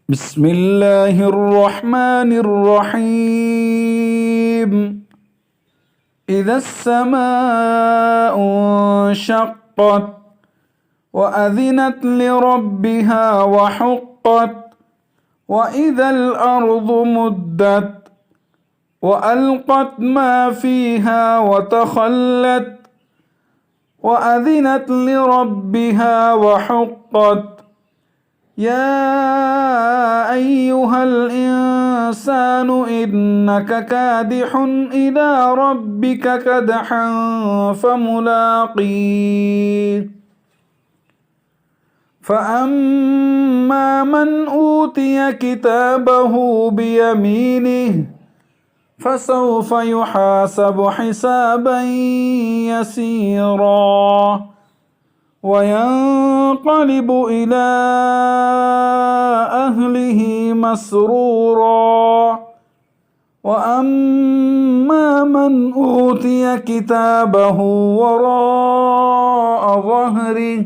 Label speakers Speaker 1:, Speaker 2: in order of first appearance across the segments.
Speaker 1: بسم الله الرحمن الرحيم. إذا السماء انشقت وأذنت لربها وحقت وإذا الأرض مدت وألقت ما فيها وتخلت وأذنت لربها وحقت يا أيها الإنسان إنك كادح إلى ربك كدحا فملاقيه فأما من أوتي كتابه بيمينه فسوف يحاسب حسابا يسيرا وينقلب إلى أهله مسرورا وأما من أوتي كتابه وراء ظهره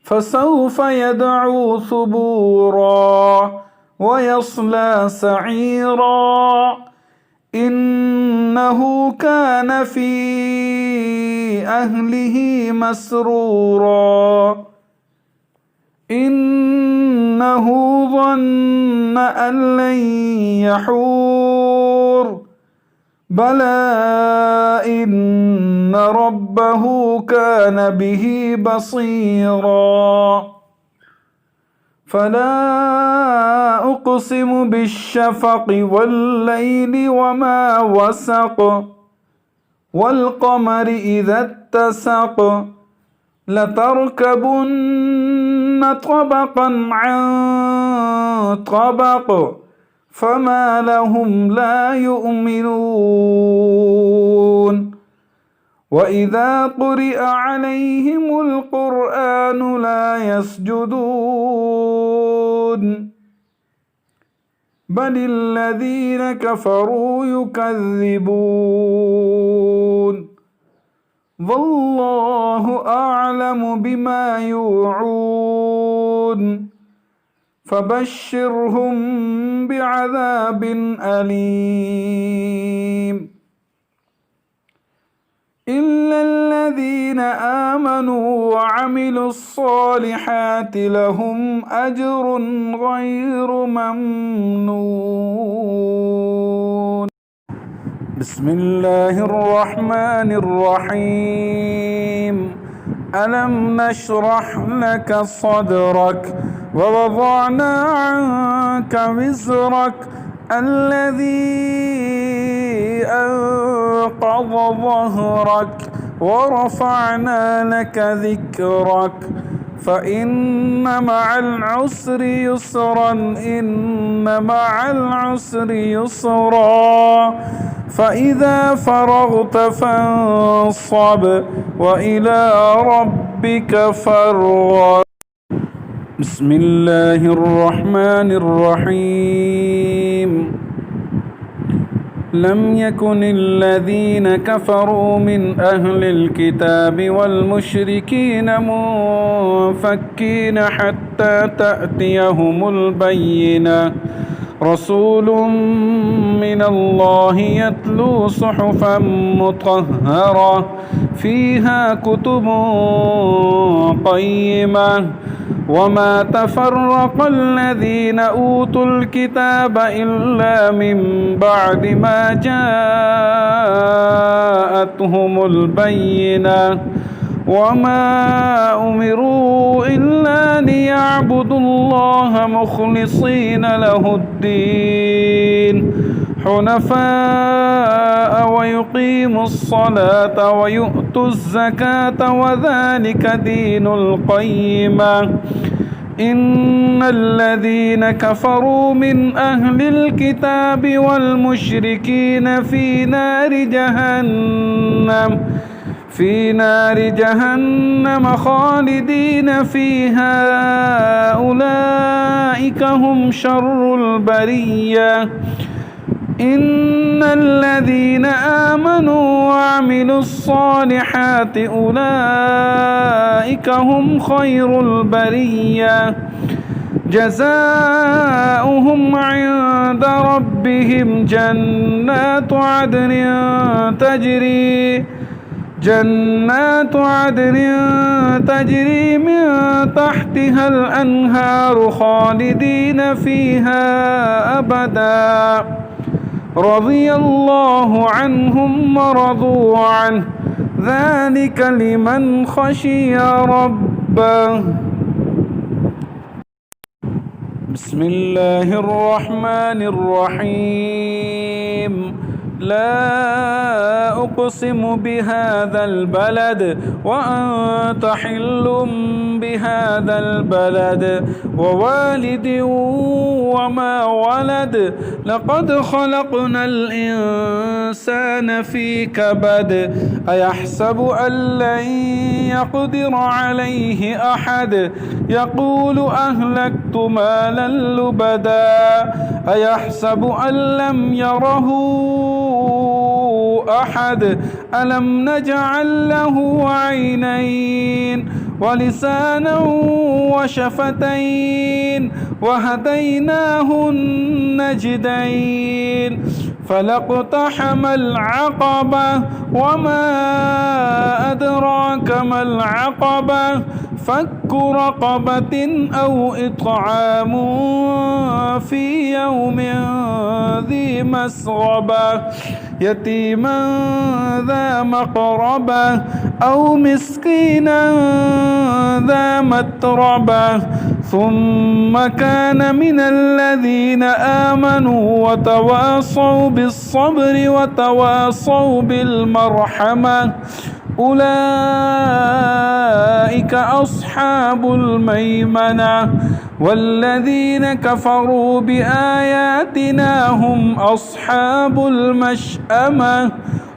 Speaker 1: فسوف يدعو ثبورا ويصلى سعيرا إنه كان في أهله مسرورا إنه ظن أن لن يحور بلى إن ربه كان به بصيرا فلا أقسم بالشفق والليل وما وسق والقمر إذا اتسق لتركبن طبقا عن طبق فما لهم لا يؤمنون وإذا قرئ عليهم القرآن لا يسجدون بل الذين كفروا يكذبون والله أعلم بما يوعون فبشرهم بعذاب أليم إلا الذين آمنوا وعملوا الصالحات لهم أجر غير ممنون. بسم الله الرحمن الرحيم. ألم نشرح لك صدرك ووضعنا عنك وزرك الذي أنقض ظهرك ورفعنا لك ذكرك فإن مع العسر يسرا إن مع العسر يسرا فإذا فرغت فانصب وإلى ربك فارغب. بسم الله الرحمن الرحيم. لم يكن الذين كفروا من أهل الكتاب والمشركين منفكين حتى تأتيهم البينة رسول من الله يتلو صحفا مطهرة فيها كتب قيمة وما تفرق الذين أوتوا الكتاب إلا من بعد ما جاءتهم البينة وما أمروا إلا ليعبدوا الله مخلصين له الدين حنفاء ويقيموا الصلاة ويؤتوا الزكاة وذلك دين القيمة إن الذين كفروا من أهل الكتاب والمشركين في نار جهنم خالدين فيها أولئك هم شر البرية إن الذين آمنوا وعملوا الصالحات أولئك هم خير البرية جزاؤهم عند ربهم جنات عدن تجري من تحتها الأنهار خالدين فيها أبدا رضي الله عنهم ورضوا عنه ذلك لمن خشي ربه. بسم الله الرحمن الرحيم. لا أقسم بهذا البلد وأنت حل بهذا البلد ووالد وما ولد لقد خلقنا الإنسان في كبد أيحسب أن لن يقدر عليه أحد يقول أهلكت مالا لبدا أيحسب أن لم يره أحد ألم نجعل له عينين ولسانا وشفتين وهديناه النجدين فلاقتحم العقبة وما أدراك ما العقبة فك رقبة أو إطعام في يوم ذي مسغبة يتيما ذا مقربة أو مسكينا ذا متربة ثم كان من الذين آمنوا وتواصوا بالصبر وتواصوا بالمرحمة أولئك أصحاب الميمنة والذين كفروا بآياتنا هم أصحاب المشأمة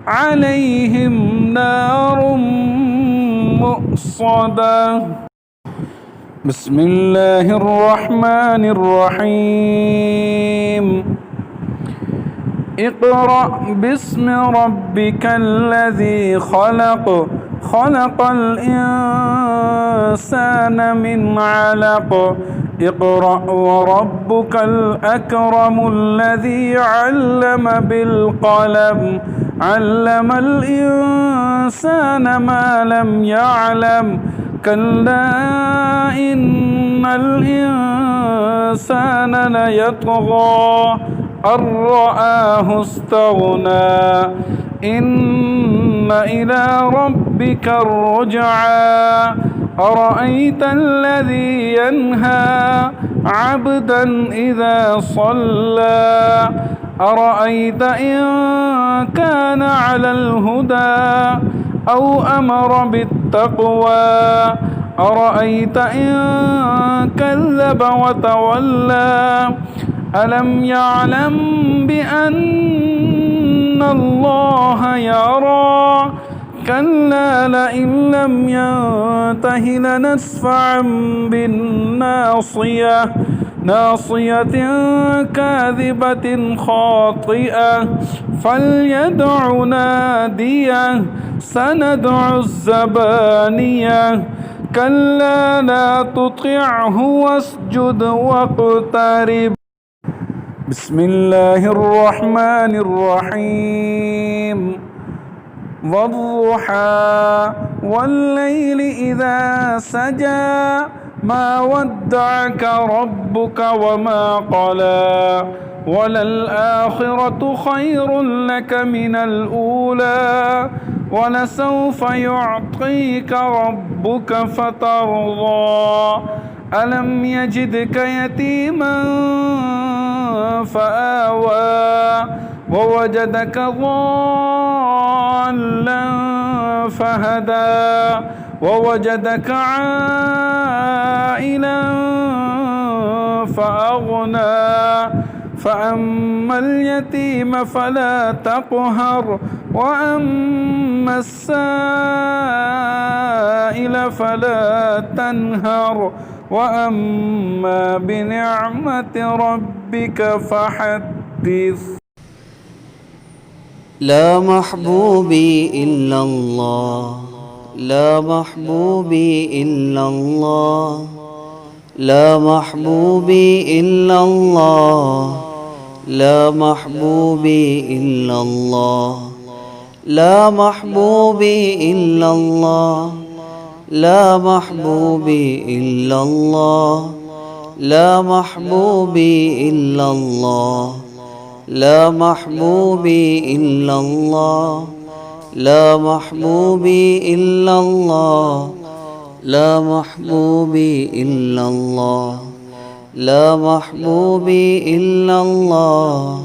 Speaker 1: عليهم نار مؤصدة. بسم الله الرحمن الرحيم. اقرأ باسم ربك الذي خلق الإنسان من علق اقرأ وربك الأكرم الذي علم بالقلم علم الإنسان ما لم يعلم كلا إن الإنسان ليطغى أن رآه استغنى إن إلى ربك الرجعى أرأيت الذي ينهى عبدا إذا صلى أرأيت إن كان على الهدى أو أمر بالتقوى أرأيت إن كذب وتولى ألم يعلم بأن الله يرى كلا لئن لم ينته لنسفعا بالناصية كاذبة خاطئة فليدع ناديه سندع الزبانية كلا لا تطعه واسجد واقترب. بسم الله الرحمن الرحيم. والضحى والليل إذا سجى ما ودعك ربك وما قلى وللآخرة خير لك من الأولى ولسوف يعطيك ربك فترضى ألم يجدك يتيما فآوى ووجدك ضالا فهدى ووجدك عائلا فأغنى فأما اليتيم فلا تقهر وأما السائل فلا تنهر وأما بنعمة ربك فحدث.
Speaker 2: لا محبوبي إلا الله لا محبوبي إلا الله لا محبوبي إلا الله لا محبوبي إلا الله لا محبوبي إلا الله لا محبوبي إلا الله لا محبوبي إلا الله لا محبوبي إلا الله لا محبوبي إلا الله لا محبوبي إلا الله لا محبوبي إلا الله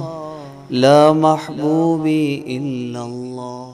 Speaker 2: لا محبوبي إلا الله